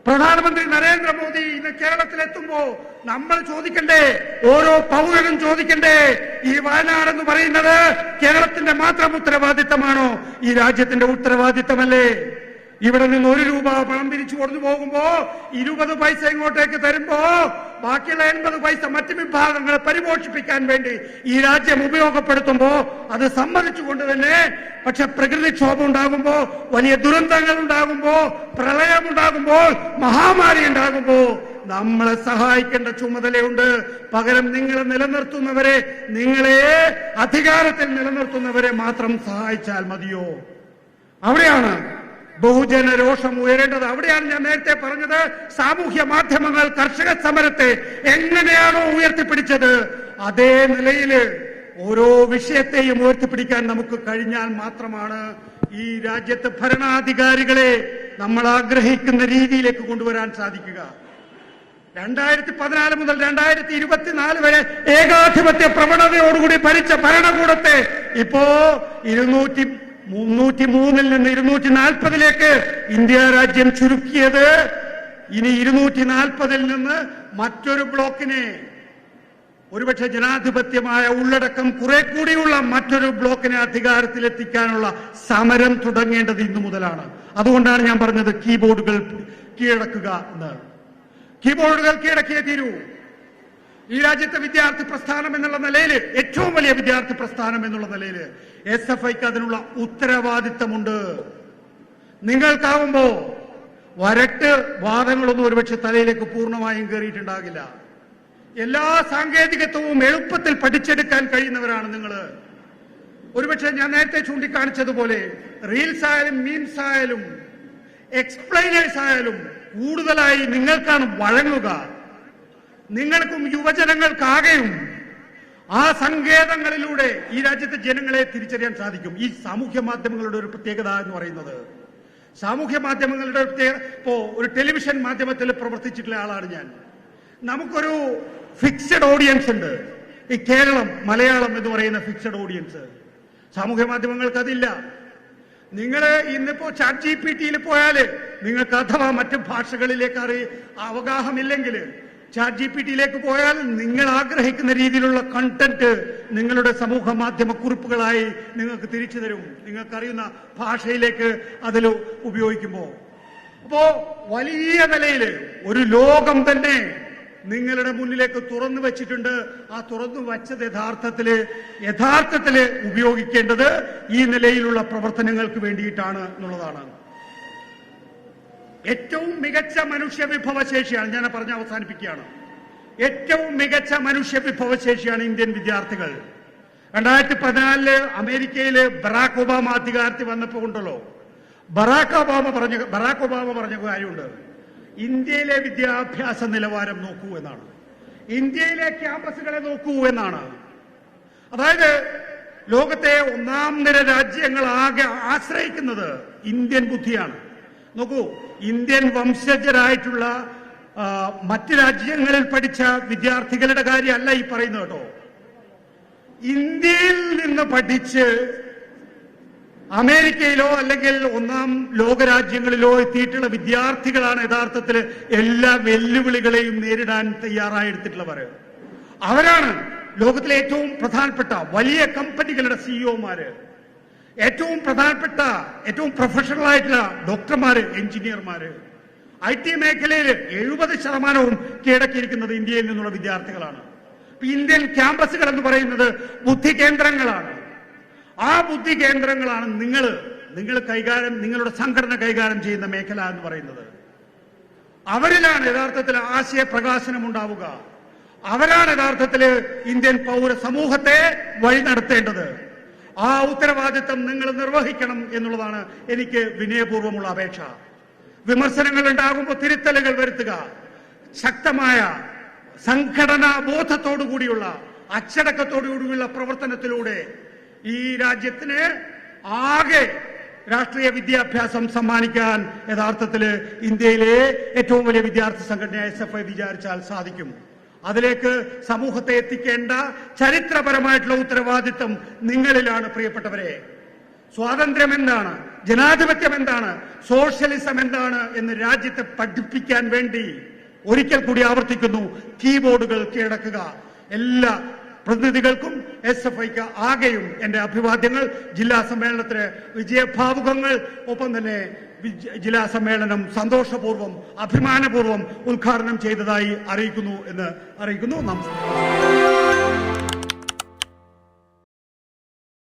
പ്രധാനമന്ത്രി നരേന്ദ്രമോദി ഇന്ന് കേരളത്തിലെത്തുമ്പോ നമ്മൾ ചോദിക്കണ്ടേ, ഓരോ പൗരനും ചോദിക്കണ്ടേ, ഈ വയനാടെന്ന് പറയുന്നത് കേരളത്തിന്റെ മാത്രം ഉത്തരവാദിത്തമാണോ? ഈ രാജ്യത്തിന്റെ ഉത്തരവാദിത്തമല്ലേ? ഇവിടെ നിന്ന് 1 രൂപ പണം പിരിച്ചു കൊണ്ടു പോകുമ്പോ 20 പൈസ ഇങ്ങോട്ടേക്ക് തരുമ്പോ ബാക്കിയുള്ള 80 പൈസ മറ്റു വിഭാഗങ്ങളെ പരിപോഷിപ്പിക്കാൻ വേണ്ടി ഈ രാജ്യം ഉപയോഗപ്പെടുത്തുമ്പോ അത് സമ്മതിച്ചുകൊണ്ട് തന്നെ, പക്ഷെ പ്രകൃതിക്ഷോഭം ഉണ്ടാകുമ്പോ, വലിയ ദുരന്തങ്ങൾ ഉണ്ടാകുമ്പോ, പ്രളയമുണ്ടാകുമ്പോൾ, മഹാമാരി ഉണ്ടാകുമ്പോ നമ്മളെ സഹായിക്കേണ്ട ചുമതലയുണ്ട്. പകരം നിങ്ങളെ നിലനിർത്തുന്നവരെ, നിങ്ങളെ അധികാരത്തിൽ നിലനിർത്തുന്നവരെ മാത്രം സഹായിച്ചാൽ മതിയോ? അവിടെയാണ് ബഹുജന രോഷം ഉയരേണ്ടത്. അവിടെയാണ് ഞാൻ നേരത്തെ പറഞ്ഞത്, സാമൂഹ്യ മാധ്യമങ്ങൾ കർഷക സമരത്തെ എങ്ങനെയാണോ ഉയർത്തിപ്പിടിച്ചത്, അതേ നിലയിൽ ഓരോ വിഷയത്തെയും ഉയർത്തിപ്പിടിക്കാൻ നമുക്ക് കഴിഞ്ഞാൽ മാത്രമാണ് ഈ രാജ്യത്തെ ഭരണാധികാരികളെ നമ്മൾ ആഗ്രഹിക്കുന്ന രീതിയിലേക്ക് കൊണ്ടുവരാൻ സാധിക്കുക. 2014 മുതൽ 2024 വരെ ഏകാധിപത്യ പ്രവണതയോടുകൂടി ഭരിച്ച ഭരണകൂടത്തെ ഇപ്പോ 303 നിന്ന് 240 ഇന്ത്യ രാജ്യം ചുരുക്കിയത്. ഇനി 240 നിന്ന് മറ്റൊരു ബ്ലോക്കിനെ, ഒരുപക്ഷെ ജനാധിപത്യമായ ഉള്ളടക്കം കുറെ കൂടിയുള്ള മറ്റൊരു ബ്ലോക്കിനെ അധികാരത്തിലെത്തിക്കാനുള്ള സമരം തുടങ്ങേണ്ടത് ഇന്നു മുതലാണ്. അതുകൊണ്ടാണ് ഞാൻ പറഞ്ഞത് കീബോർഡുകൾ കീഴടക്കുക എന്ന്. കീബോർഡുകൾ കീഴടക്കിയേ തീരൂ. ഈ രാജ്യത്തെ വിദ്യാർത്ഥി പ്രസ്ഥാനം എന്നുള്ള നിലയിൽ, ഏറ്റവും വലിയ വിദ്യാർത്ഥി പ്രസ്ഥാനം എന്നുള്ള നിലയിൽ SFIക്ക് അതിനുള്ള ഉത്തരവാദിത്തമുണ്ട്. നിങ്ങൾക്കാവുമ്പോ വരട്ട് വാദങ്ങളൊന്നും ഒരുപക്ഷെ തലയിലേക്ക് പൂർണ്ണമായും കയറിയിട്ടുണ്ടാകില്ല. എല്ലാ സാങ്കേതികത്വവും എളുപ്പത്തിൽ പഠിച്ചെടുക്കാൻ കഴിയുന്നവരാണ് നിങ്ങൾ. ഒരുപക്ഷെ ഞാൻ നേരത്തെ ചൂണ്ടിക്കാണിച്ചതുപോലെ റീൽസ് ആയാലും മീംസ് ആയാലും എക്സ്പ്ലെയിനേഴ്സ് ആയാലും കൂടുതലായി നിങ്ങൾക്കാണ് വഴങ്ങുക. നിങ്ങൾക്കും യുവജനങ്ങൾക്കാകെയും ആ സങ്കേതങ്ങളിലൂടെ ഈ രാജ്യത്തെ ജനങ്ങളെ തിരിച്ചറിയാൻ സാധിക്കും. ഈ സാമൂഹ്യ മാധ്യമങ്ങളുടെ ഒരു പ്രത്യേകത എന്ന് പറയുന്നത്, സാമൂഹ്യ മാധ്യമങ്ങളുടെ പ്രത്യേകത, ഇപ്പോ ഒരു ടെലിവിഷൻ മാധ്യമത്തിൽ പ്രവർത്തിച്ചിട്ടുള്ള ആളാണ് ഞാൻ. നമുക്കൊരു ഫിക്സഡ് ഓഡിയൻസ് ഉണ്ട്. ഈ കേരളം, മലയാളം എന്ന് പറയുന്ന ഫിക്സഡ് ഓഡിയൻസ്. സാമൂഹ്യ മാധ്യമങ്ങൾക്ക് അതില്ല. നിങ്ങൾ ഇന്നിപ്പോ ChatGPT-യിൽ പോയാല് നിങ്ങൾക്ക് അഥവാ മറ്റു ഭാഷകളിലേക്ക് അവഗാഹമില്ലെങ്കിൽ ChatGPT-യിലേക്ക് പോയാൽ നിങ്ങൾ ആഗ്രഹിക്കുന്ന രീതിയിലുള്ള കണ്ടന്റ് നിങ്ങളുടെ സമൂഹ മാധ്യമ കുറിപ്പുകളായി നിങ്ങൾക്ക് തിരിച്ചു തരും, നിങ്ങൾക്കറിയുന്ന ഭാഷയിലേക്ക് അതിൽ ഉപയോഗിക്കുമ്പോൾ. അപ്പോ വലിയ നിലയിൽ ഒരു ലോകം തന്നെ നിങ്ങളുടെ മുന്നിലേക്ക് തുറന്നു വെച്ചിട്ടുണ്ട്. ആ തുറന്നു വച്ചത് യഥാർത്ഥത്തില് ഉപയോഗിക്കേണ്ടത് ഈ നിലയിലുള്ള പ്രവർത്തനങ്ങൾക്ക് വേണ്ടിയിട്ടാണ് എന്നുള്ളതാണ്. ഏറ്റവും മികച്ച മനുഷ്യ വിഭവശേഷിയാണ്, ഞാൻ പറഞ്ഞ് അവസാനിപ്പിക്കുകയാണ്, ഏറ്റവും മികച്ച മനുഷ്യ വിഭവശേഷിയാണ് ഇന്ത്യൻ വിദ്യാർത്ഥികൾ. 2014 അമേരിക്കയില് ബറാക് ഒബാമ അധികാരത്തിൽ വന്നപ്പോൾ ഉണ്ടല്ലോ, ബറാക് ഒബാമ പറഞ്ഞ കാര്യമുണ്ട്. ഇന്ത്യയിലെ വിദ്യാഭ്യാസ നിലവാരം നോക്കൂ എന്നാണ്, ഇന്ത്യയിലെ ക്യാമ്പസുകളെ നോക്കൂ എന്നാണ്. അതായത് ലോകത്തെ 1ാം നിര രാജ്യങ്ങൾ ആകെ ആശ്രയിക്കുന്നത് ഇന്ത്യൻ ബുദ്ധിയാണ്. നോക്കൂ, ഇന്ത്യൻ വംശജരായിട്ടുള്ള മറ്റ് രാജ്യങ്ങളിൽ പഠിച്ച വിദ്യാർത്ഥികളുടെ കാര്യമല്ല ഈ പറയുന്നത് കേട്ടോ. ഇന്ത്യയിൽ നിന്ന് പഠിച്ച് അമേരിക്കയിലോ അല്ലെങ്കിൽ 1ാം ലോകരാജ്യങ്ങളിലോ എത്തിയിട്ടുള്ള വിദ്യാർത്ഥികളാണ് യഥാർത്ഥത്തിൽ എല്ലാ വെല്ലുവിളികളെയും നേരിടാൻ തയ്യാറായെടുത്തിട്ടുള്ളവർ. അവരാണ് ലോകത്തിലെ ഏറ്റവും പ്രധാനപ്പെട്ട വലിയ കമ്പനികളുടെ സിഇഒമാര്, ഏറ്റവും പ്രധാനപ്പെട്ട ഏറ്റവും പ്രൊഫഷണൽ ആയിട്ടുള്ള ഡോക്ടർമാര്, എഞ്ചിനീയർമാര്. IT മേഖലയിൽ 70% കീഴടക്കിയിരിക്കുന്നത് ഇന്ത്യയിൽ നിന്നുള്ള വിദ്യാർത്ഥികളാണ്. ഇന്ത്യൻ ക്യാമ്പസുകൾ എന്ന് പറയുന്നത് ബുദ്ധി കേന്ദ്രങ്ങളാണ്. ആ ബുദ്ധി കേന്ദ്രങ്ങളാണ് നിങ്ങളുടെ സംഘടന കൈകാര്യം ചെയ്യുന്ന മേഖല എന്ന് പറയുന്നത്. അവരിലാണ് യഥാർത്ഥത്തിൽ ആശയപ്രകാശനം ഉണ്ടാവുക. അവരാണ് യഥാർത്ഥത്തിൽ ഇന്ത്യൻ പൗര സമൂഹത്തെ വഴി നടത്തേണ്ടത്. ആ ഉത്തരവാദിത്തം നിങ്ങൾ നിർവഹിക്കണം എന്നുള്ളതാണ് എനിക്ക് വിനയപൂർവ്വമുള്ള അപേക്ഷ. വിമർശനങ്ങൾ ഉണ്ടാകുമ്പോൾ തിരുത്തലുകൾ വരുത്തുക. ശക്തമായ സംഘടനാ ബോധത്തോടുകൂടിയുള്ള അച്ചടക്കത്തോടുകൂടിയുള്ള പ്രവർത്തനത്തിലൂടെ ഈ രാജ്യത്തിന് ആകെ രാഷ്ട്രീയ വിദ്യാഭ്യാസം സമ്മാനിക്കാൻ യഥാർത്ഥത്തിൽ ഇന്ത്യയിലെ ഏറ്റവും വലിയ വിദ്യാർത്ഥി സംഘടനയായ SFI വിചാരിച്ചാൽ സാധിക്കും. അതിലേക്ക് സമൂഹത്തെ എത്തിക്കേണ്ട ചരിത്രപരമായിട്ടുള്ള ഉത്തരവാദിത്തം നിങ്ങളിലാണ് പ്രിയപ്പെട്ടവരെ. സ്വാതന്ത്ര്യം എന്താണ്, ജനാധിപത്യം എന്താണ്, സോഷ്യലിസം എന്താണ് എന്ന് രാജ്യത്തെ പഠിപ്പിക്കാൻ വേണ്ടി ഒരിക്കൽ കൂടി ആവർത്തിക്കുന്നു, കീബോർഡുകൾ കീഴടക്കുക. എല്ലാ പ്രതിനിധികൾക്കും SFIക്ക് ആകെയും എന്റെ അഭിവാദ്യങ്ങൾ. ജില്ലാ സമ്മേളനത്തിന് വിജയഭാവുകങ്ങൾ. ഒപ്പം തന്നെ ജില്ലാ സമ്മേളനം സന്തോഷപൂർവ്വം അഭിമാനപൂർവ്വം ഉദ്ഘാടനം ചെയ്തതായി അറിയിക്കുന്നു. നമസ്കാരം.